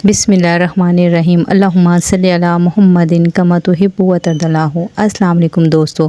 बिस्मिल्लाहिर्रहमानिर्रहीम अल्लाहुम्मा सल्ली अला मुहम्मदिन कमा तुहिब्बु व तर्दल्लाहु। अस्सलाम वालेकुम दोस्तों,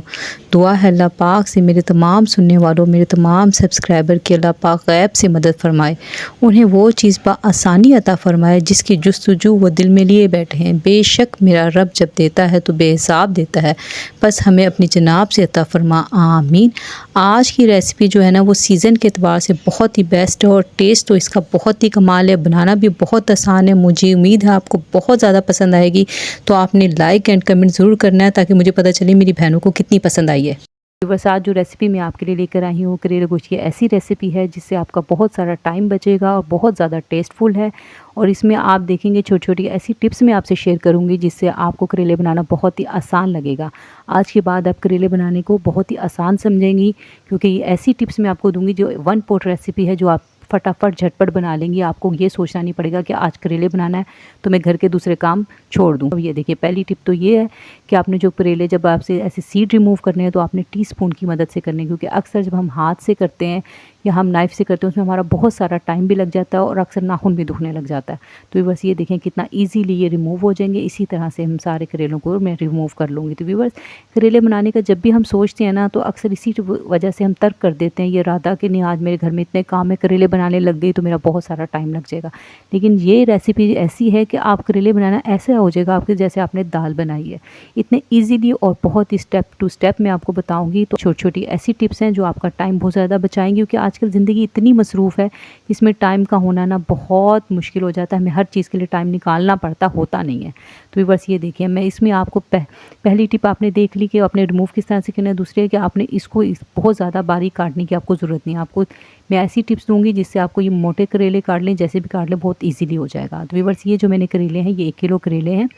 दुआ है अल्लाह पाक से मेरे तमाम सुनने वालों, मेरे तमाम सब्सक्राइबर की अल्लाह पाक गैब से मदद फ़रमाए, उन्हें वो चीज़ बआसानी अता फ़रमाए जिसकी जुस्तजू वो दिल में लिए बैठे हैं। बेशक मेरा रब जब देता है तो बेहिसाब देता है, बस हमें अपनी जनाब से अता फ़रमा, आमीन। आज की रेसिपी जो है ना वो सीज़न के अतबार से बहुत ही बेस्ट है और टेस्ट तो इसका बहुत ही कमाल है, बनाना भी बहुत आसान है। मुझे उम्मीद है आपको बहुत ज़्यादा पसंद आएगी, तो आपने लाइक एंड कमेंट ज़रूर करना है ताकि मुझे पता चले मेरी बहनों को कितनी पसंद आई है। बस आज जो रेसिपी मैं आपके लिए लेकर आई हूँ करेले गोश्त की, ऐसी रेसिपी है जिससे आपका बहुत सारा टाइम बचेगा और बहुत ज़्यादा टेस्टफुल है। और इसमें आप देखेंगे छोटी छोटी ऐसी टिप्स मैं आपसे शेयर करूँगी जिससे आपको करेले बनाना बहुत ही आसान लगेगा। आज के बाद आप करेले बनाने को बहुत ही आसान समझेंगी, क्योंकि ये ऐसी टिप्स मैं आपको दूँगी जो वन पोट रेसिपी है, जो आप फटाफट झटपट बना लेंगी। आपको ये सोचना नहीं पड़ेगा कि आज करेले बनाना है तो मैं घर के दूसरे काम छोड़ दूँ। अब ये देखिए, पहली टिप तो ये है कि आपने जो करेले जब आपसे ऐसे सीड रिमूव करने हैं तो आपने टीस्पून की मदद से करने हैं, क्योंकि अक्सर जब हम हाथ से करते हैं या हम नाइफ़ से करते हैं उसमें हमारा बहुत सारा टाइम भी लग जाता है और अक्सर नाखून भी दुखने लग जाता है। तो बस ये देखें कितना ईजीली ये रिमूव हो जाएंगे। इसी तरह से हम सारे करेलों को मैं रिमूव कर लूँगी। तो व्यूअर्स, करेले बनाने का जब भी हम सोचते हैं ना तो अक्सर इसी वजह से हम तर्क कर देते हैं, ये इरादा कि नहीं आज मेरे घर में इतने काम है, करेले बनाने लग गई तो मेरा बहुत सारा टाइम लग जाएगा। लेकिन ये रेसिपी ऐसी है कि आप करेले बनाना ऐसा हो जाएगा आपके जैसे आपने दाल बनाई है, इतने ईजीली और बहुत ही स्टेप टू स्टेप मैं आपको बताऊँगी। तो छोटी छोटी ऐसी टिप्स हैं जो आपका टाइम बहुत ज़्यादा बचाएंगी, क्योंकि आजकल ज़िंदगी इतनी मसरूफ़ है, इसमें टाइम का होना ना बहुत मुश्किल हो जाता है। हमें हर चीज़ के लिए टाइम निकालना पड़ता होता नहीं है। तो बस ये देखिए, मैं इसमें आपको पहली टिप आपने देख ली कि आपने रिमूव किस तरह से करना है। दूसरी है कि आपने इसको बहुत ज़्यादा बारीक काटने की आपको ज़रूरत नहीं है। आपको मैं ऐसी टिप्स दूंगी जिससे आपको ये मोटे करेले काट लें, जैसे भी काट लें बहुत ईजीली हो जाएगा। तो व्यूअर्स, ये जो मैंने करेले हैं ये 1 किलो करेले हैं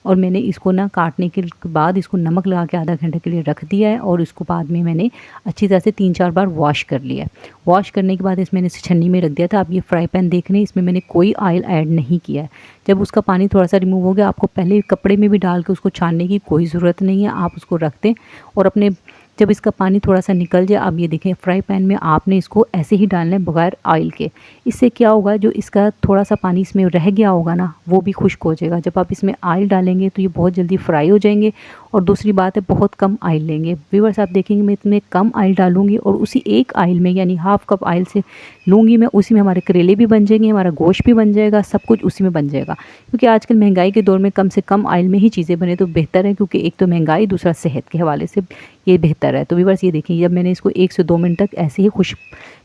और मैंने इसको ना काटने के बाद इसको नमक लगा के आधा घंटे के लिए रख दिया है और इसको बाद में मैंने अच्छी तरह से 3-4 बार वॉश कर लिया है। वॉश करने के बाद इसमें मैंने छन्नी में रख दिया था। आप ये फ्राई पैन देख रहे हैं, इसमें मैंने कोई ऑयल ऐड नहीं किया है। जब उसका पानी थोड़ा सा रिमूव हो गया, आपको पहले कपड़े में भी डाल के उसको छानने की कोई ज़रूरत नहीं है। आप उसको रख दें और अपने जब इसका पानी थोड़ा सा निकल जाए, आप ये देखें फ्राई पैन में आपने इसको ऐसे ही डालना है बगैर ऑयल के। इससे क्या होगा, जो इसका थोड़ा सा पानी इसमें रह गया होगा ना वो भी खुश्क हो जाएगा। जब आप इसमें ऑयल डालेंगे तो ये बहुत जल्दी फ्राई हो जाएंगे। और दूसरी बात है, बहुत कम ऑयल लेंगे। व्यूअर्स, आप देखेंगे मैं इसमें कम ऑयल डालूंगी और उसी एक ऑयल में यानी हाफ़ कप ऑयल से लूँगी मैं, उसी में हमारे करेले भी बन जाएंगे, हमारा गोश्त भी बन जाएगा, सब कुछ उसी में बन जाएगा। क्योंकि आजकल महंगाई के दौर में कम से कम ऑयल में ही चीज़ें बने तो बेहतर है, क्योंकि एक तो महंगाई, दूसरा सेहत के हवाले से ये बेहतर है। तो व्यूअर्स, ये देखिए जब मैंने इसको 1 से 2 मिनट तक ऐसे ही खुश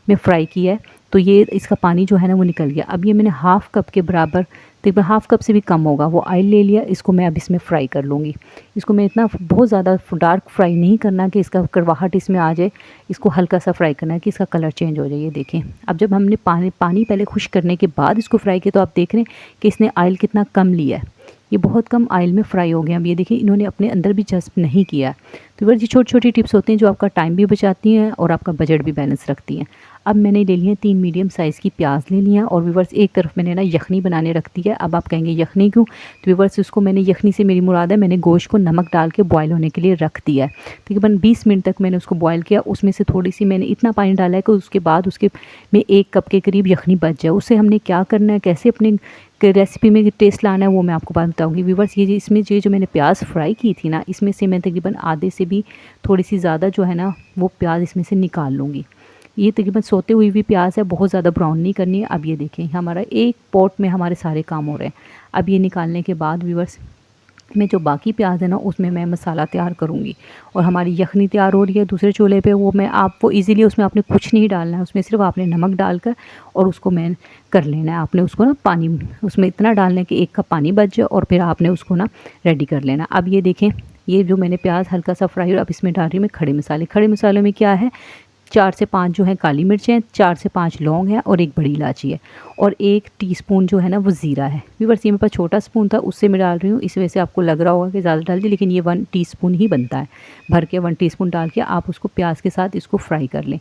में फ्राई किया है तो ये इसका पानी जो है ना वो निकल गया। अब ये मैंने हाफ़ कप के बराबर, तकरीबन हाफ़ कप से भी कम होगा, वो ऑयल ले लिया। इसको मैं अब इसमें फ्राई कर लूँगी। इसको मैं इतना बहुत ज़्यादा डार्क फ्राई नहीं करना कि इसका कड़वाहट इसमें आ जाए, इसको हल्का सा फ्राई करना है कि इसका कलर चेंज हो जाए। ये देखें, अब जब हमने पानी पहले खुश्क करने के बाद इसको फ्राई किया तो आप देख रहे हैं कि इसने ऑयल कितना कम लिया है, ये बहुत कम ऑयल में फ्राई हो गया। अब ये देखिए, इन्होंने अपने अंदर भी जज्ब नहीं किया। तो बस ये छोटी छोटी टिप्स होती हैं जो आपका टाइम भी बचाती हैं और आपका बजट भी बैलेंस रखती हैं। अब मैंने ले लिए 3 मीडियम साइज़ की प्याज ले लिया और व्यूअर्स एक तरफ मैंने ना यखनी बनाने रख दी है। अब आप कहेंगे यखनी क्यों, तो व्यूअर्स उसको मैंने यखनी से मेरी मुराद है मैंने गोश्त को नमक डाल के बॉयल होने के लिए रख दिया है। तकरीबन 20 मिनट तक मैंने उसको बॉयल किया। उसमें से थोड़ी सी मैंने इतना पानी डाला है कि उसके बाद उसके में 1 कप के करीब यखनी बच जाए। उससे हमने क्या करना है, कैसे अपने रेसिपी में टेस्ट लाना है वो मैं आपको बात बताऊँगी। व्यूअर्स, ये इसमें जो मैंने प्याज फ्राई की थी ना, इसमें से मैं तकरीबन आधे से भी थोड़ी सी ज़्यादा जो है ना वो प्याज इसमें से निकाल लूँगी। ये तकरीबन सोते हुई भी प्याज है, बहुत ज़्यादा ब्राउन नहीं करनी है। अब ये देखें, हमारा एक पॉट में हमारे सारे काम हो रहे हैं। अब ये निकालने के बाद व्यूअर्स, में जो बाकी प्याज है ना उसमें मैं मसाला तैयार करूँगी और हमारी यखनी तैयार हो रही है दूसरे चूल्हे पे। वो मैं आपको इजीली उसमें आपने कुछ नहीं डालना है, उसमें सिर्फ आपने नमक डालकर और उसको मैं कर लेना है। आपने उसको ना पानी उसमें इतना डालना है कि 1 कप पानी बच जाए और फिर आपने उसको ना रेडी कर लेना। अब ये देखें, ये जो मैंने प्याज हल्का सा फ्राई, और अब इसमें डाल रही हूँ मैं खड़े मसाले। खड़े मसालों में क्या है, 4 से 5 जो है काली मिर्चें, 4 से 5 लौंग है और 1 बड़ी इलायची है और 1 टीस्पून जो है ना वो ज़ीरा है। व्यूअर्स, ये मेरे पास छोटा स्पून था उससे मैं डाल रही हूँ, इस वजह से आपको लग रहा होगा कि ज़्यादा डाल दी, लेकिन ये 1 टीस्पून ही बनता है। भर के 1 टीस्पून डाल के आप उसको प्याज के साथ इसको फ्राई कर लें।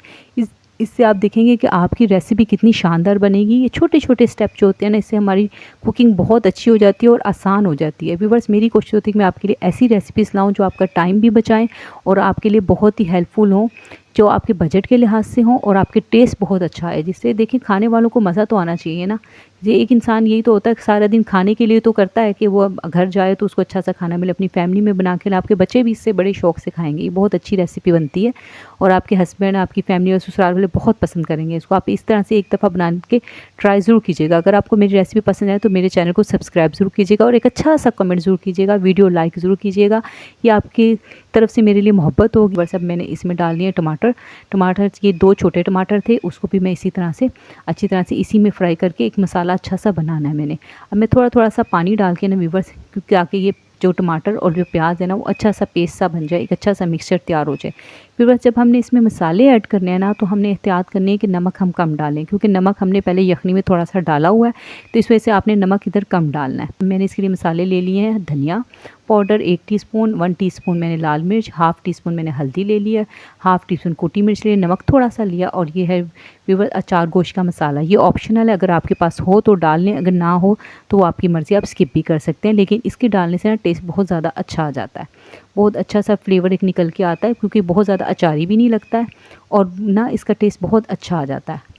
इससे आप देखेंगे कि आपकी रेसिपी कितनी शानदार बनेगी। ये छोटे छोटे स्टेप जो होते हैं ना, इससे हमारी कुकिंग बहुत अच्छी हो जाती है और आसान हो जाती है। व्यूअर्स, मेरी कोशिश होती है कि मैं आपके लिए ऐसी रेसिपीज़ लाऊं जो आपका टाइम भी बचाएं और आपके लिए बहुत ही हेल्पफुल हों, जो आपके बजट के लिहाज से हों और आपके टेस्ट बहुत अच्छा है, जिससे देखिए खाने वालों को मज़ा तो आना चाहिए ना ये एक इंसान यही तो होता है, सारा दिन खाने के लिए तो करता है कि वो घर जाए तो उसको अच्छा सा खाना मिले, अपनी फैमिली में बना के, आपके बच्चे भी इससे बड़े शौक से खाएंगे। ये बहुत अच्छी रेसिपी बनती है और आपके हस्बैंड, आपकी फैमिली और ससुराल वाले बहुत पसंद करेंगे इसको। आप इस तरह से एक दफ़ा बना के ट्राई ज़रूर कीजिएगा। अगर आपको मेरी रेसिपी पसंद आए तो मेरे चैनल को सब्सक्राइब ज़रूर कीजिएगा और एक अच्छा सा कमेंट ज़रूर कीजिएगा, वीडियो लाइक ज़रूर कीजिएगा। ये आपकी तरफ से मेरे लिए मोहब्बत होगी। बस अब मैंने इसमें डाल दिए टमाटर। ये 2 छोटे टमाटर थे, उसको भी मैं इसी तरह से अच्छी तरह से इसी में फ्राई करके एक मसाला अच्छा सा बनाना है मैंने। अब मैं थोड़ा थोड़ा सा पानी डाल के ना व्यूअर्स, क्योंकि आके ये जो टमाटर और जो प्याज है ना वो अच्छा सा पेस्ट सा बन जाए, एक अच्छा सा मिक्सचर तैयार हो जाए। फिर बस जब हमने इसमें मसाले ऐड करने हैं ना, तो हमने एहतियात करनी है कि नमक हम कम डालें, क्योंकि नमक हमने पहले यखनी में थोड़ा सा डाला हुआ है, तो इस वजह से आपने नमक इधर कम डालना है। मैंने इसके लिए मसाले ले लिए हैं, धनिया पाउडर 1 टीस्पून, 1 टीस्पून मैंने लाल मिर्च, हाफ़ टीस्पून मैंने हल्दी ले लिया, हाफ़ टीस्पून कुटी मिर्च ले, नमक थोड़ा सा लिया, और ये है व्यूअर्स अचार गोश्त का मसाला। ये ऑप्शनल है, अगर आपके पास हो तो डाल लें, अगर ना हो तो आपकी मर्ज़ी, आप स्किप भी कर सकते हैं। लेकिन इसके डालने से ना टेस्ट बहुत ज़्यादा अच्छा आ जाता है, बहुत अच्छा सा फ्लेवर एक निकल के आता है, क्योंकि बहुत ज़्यादा अचारी भी नहीं लगता है और ना इसका टेस्ट बहुत अच्छा आ जाता है।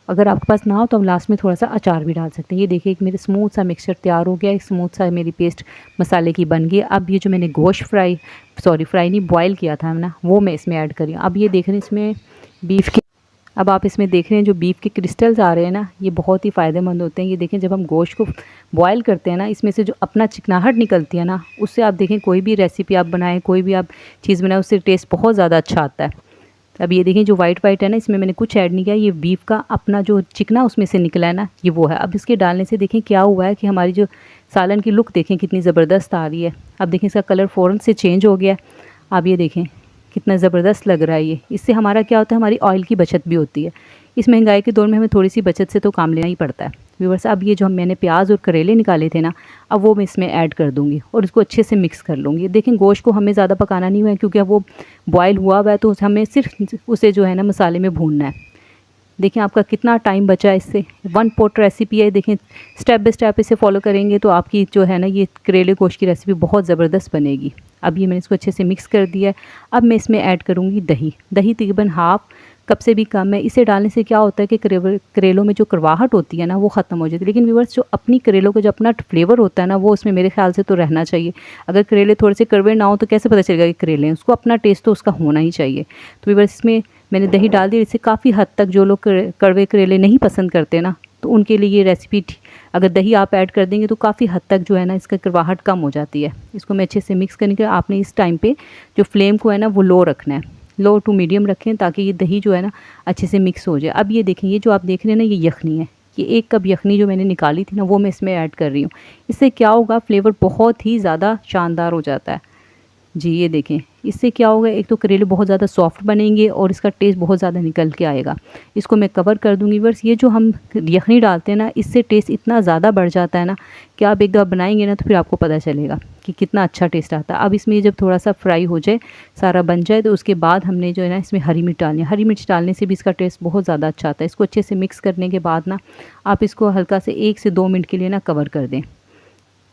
अगर आपके पास ना हो तो हम लास्ट में थोड़ा सा अचार भी डाल सकते हैं। ये देखिए एक मेरे स्मूथ सा मिक्सचर तैयार हो गया, एक स्मूथ सा मेरी पेस्ट मसाले की बन गई। अब ये जो मैंने गोश्त फ्राई नहीं बॉयल किया था ना, वो मैं इसमें ऐड करी। अब ये देख रहे हैं इसमें बीफ के, अब आप इसमें देख रहे हैं जो बीफ के क्रिस्टल्स आ रहे हैं ना, ये बहुत ही फ़ायदेमंद होते हैं। ये देखें जब हम गोश्त को बॉयल करते हैं ना, इसमें से जो अपना चिकनाहट निकलती है ना, उससे आप देखें कोई भी रेसिपी आप बनाएं, कोई भी आप चीज़ बनाएं, उससे टेस्ट बहुत ज़्यादा अच्छा आता है। अब ये देखें जो वाइट है ना, इसमें मैंने कुछ ऐड नहीं किया, ये बीफ का अपना जो चिकना उसमें से निकला है ना, ये वो है। अब इसके डालने से देखें क्या हुआ है कि हमारी जो सालन की लुक देखें कितनी ज़बरदस्त आ रही है। अब देखें इसका कलर फ़ौरन से चेंज हो गया। अब ये देखें कितना ज़बरदस्त लग रहा है ये। इससे हमारा क्या होता है, हमारी ऑयल की बचत भी होती है। इस महंगाई के दौर में हमें थोड़ी सी बचत से तो काम लेना ही पड़ता है व्यूअर्स। अब ये जो मैंने प्याज और करेले निकाले थे ना, अब वो मैं इसमें ऐड कर दूँगी और इसको अच्छे से मिक्स कर लूँगी। देखें गोश्त को हमें ज़्यादा पकाना नहीं हुआ है, क्योंकि अब वो बॉयल हुआ हुआ है, तो हमें सिर्फ उसे जो है ना मसाले में भूनना है। देखें आपका कितना टाइम बचा है इससे। 1 पॉट रेसिपी है, देखें स्टेप बाय स्टेप इसे फॉलो करेंगे तो आपकी जो है ना ये करेले गोश्त की रेसिपी बहुत ज़बरदस्त बनेगी। अब ये मैंने इसको अच्छे से मिक्स कर दिया है। अब मैं इसमें ऐड करूँगी दही तकरीबन हाफ़ कप से भी कम है। इसे डालने से क्या होता है कि करेलों में जो कड़वाहट होती है ना वो ख़त्म हो जाती है। लेकिन व्यूअर्स जो अपनी करेलों का जो अपना फ्लेवर होता है ना, वो उसमें मेरे ख्याल से तो रहना चाहिए। अगर करेले थोड़े से कड़वे ना हो तो कैसे पता चलेगा कि करेले हैं, उसको अपना टेस्ट तो उसका होना ही चाहिए। तो व्यूअर्स इसमें मैंने दही डाल दी। इससे काफ़ी हद तक जो लोग कड़वे करेले नहीं पसंद करते ना, तो उनके लिए ये रेसिपी अगर दही आप ऐड कर देंगे तो काफ़ी हद तक जो है ना इसका कड़वाहट कम हो जाती है। इसको मैं अच्छे से मिक्स करने के आपने इस टाइम पे जो फ्लेम को है ना वो लो रखना है, लो टू मीडियम रखें, ताकि ये दही जो है ना अच्छे से मिक्स हो जाए। अब ये देखें ये जो आप देख रहे हैं ना, ये यखनी है, ये 1 कप यखनी जो मैंने निकाली थी ना, वो मैं इसमें ऐड कर रही हूँ। इससे क्या होगा, फ्लेवर बहुत ही ज़्यादा शानदार हो जाता है जी। ये देखें इससे क्या होगा, एक तो करेले बहुत ज़्यादा सॉफ्ट बनेंगे और इसका टेस्ट बहुत ज़्यादा निकल के आएगा। इसको मैं कवर कर दूँगी। बस ये जो हम यखनी डालते हैं ना, इससे टेस्ट इतना ज़्यादा बढ़ जाता है ना कि आप एक दफ़ा बनाएंगे ना तो फिर आपको पता चलेगा कि कितना अच्छा टेस्ट आता है। अब इसमें जब थोड़ा सा फ्राई हो जाए, सारा बन जाए, तो उसके बाद हमने जो है ना इसमें हरी मिर्च डालनी है। हरी मिर्च डालने से भी इसका टेस्ट बहुत ज़्यादा अच्छा आता है। इसको अच्छे से मिक्स करने के बाद ना आप इसको हल्का से 1 से 2 मिनट के लिए ना कवर कर दें।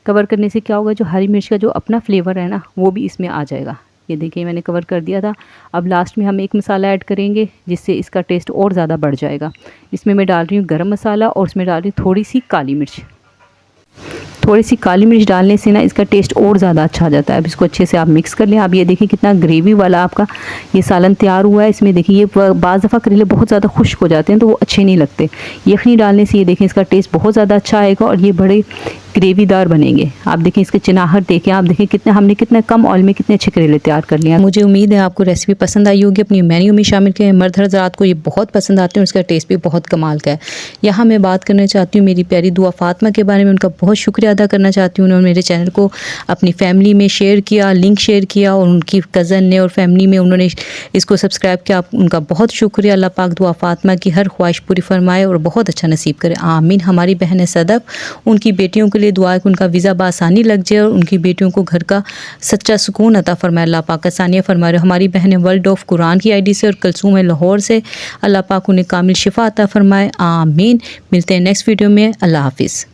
कवर करने से क्या होगा, जो हरी मिर्च का जो अपना फ्लेवर है ना वो भी इसमें आ जाएगा। ये देखिए मैंने कवर कर दिया था। अब लास्ट में हम एक मसाला ऐड करेंगे जिससे इसका टेस्ट और ज़्यादा बढ़ जाएगा। इसमें मैं डाल रही हूँ गरम मसाला और उसमें डाल रही हूँ थोड़ी सी काली मिर्च। थोड़ी सी काली मिर्च डालने से ना इसका टेस्ट और ज़्यादा अच्छा आ जाता है। अब इसको अच्छे से आप मिक्स कर लें। अब ये देखिए कितना ग्रेवी वाला आपका ये सालन तैयार हुआ है। इसमें देखिए ये बाज़ दफ़ा करेले बहुत ज़्यादा खुश्क हो जाते हैं तो वो अच्छे नहीं लगते। यखनी डालने से ये देखें इसका टेस्ट बहुत ज़्यादा अच्छा आएगा और ये बड़े ग्रेवीदार बनेंगे। आप देखें इसके चिनाहट देखें, आप देखें हमने कितने कम ऑयल में कितने अच्छे करेले तैयार कर लिया। मुझे उम्मीद है आपको रेसिपी पसंद आई होगी। अपनी मेन्यू में शामिल करें। मर्द हज़रात को ये बहुत पसंद आते हैं और इसका टेस्ट भी बहुत कमाल का है। यहाँ मैं बात करना चाहती हूँ मेरी प्यारी दुआ फातिमा के बारे में। उनका बहुत शुक्रिया अदा करना चाहती हूँ। उन्होंने मेरे चैनल को अपनी फैमिली में शेयर किया, लिंक शेयर किया और उनकी कज़न ने और फैमिली में उन्होंने इसको सब्सक्राइब किया। उनका बहुत शुक्रिया। अल्लाह पाक दुआ फातिमा की हर ख्वाहिश पूरी फरमाए और बहुत अच्छा नसीब करे, आमीन। हमारी बहन है सदफ, उनकी बेटियों के लिए दुआ है कि उनका वीज़ा बासानी लग जाए और उनकी बेटियों को घर का सच्चा सुकून अता फरमाए। अल्लाह पाक आसानियाँ फरमाए। हमारी बहन है वर्ल्ड ऑफ कुरान की आईडी से और कलसूम है लाहौर से। अल्लाह पाक उन्हें कामिल शिफा अता फरमाए, आमीन। मिलते हैं नेक्स्ट वीडियो में। अल्लाह हाफिज़।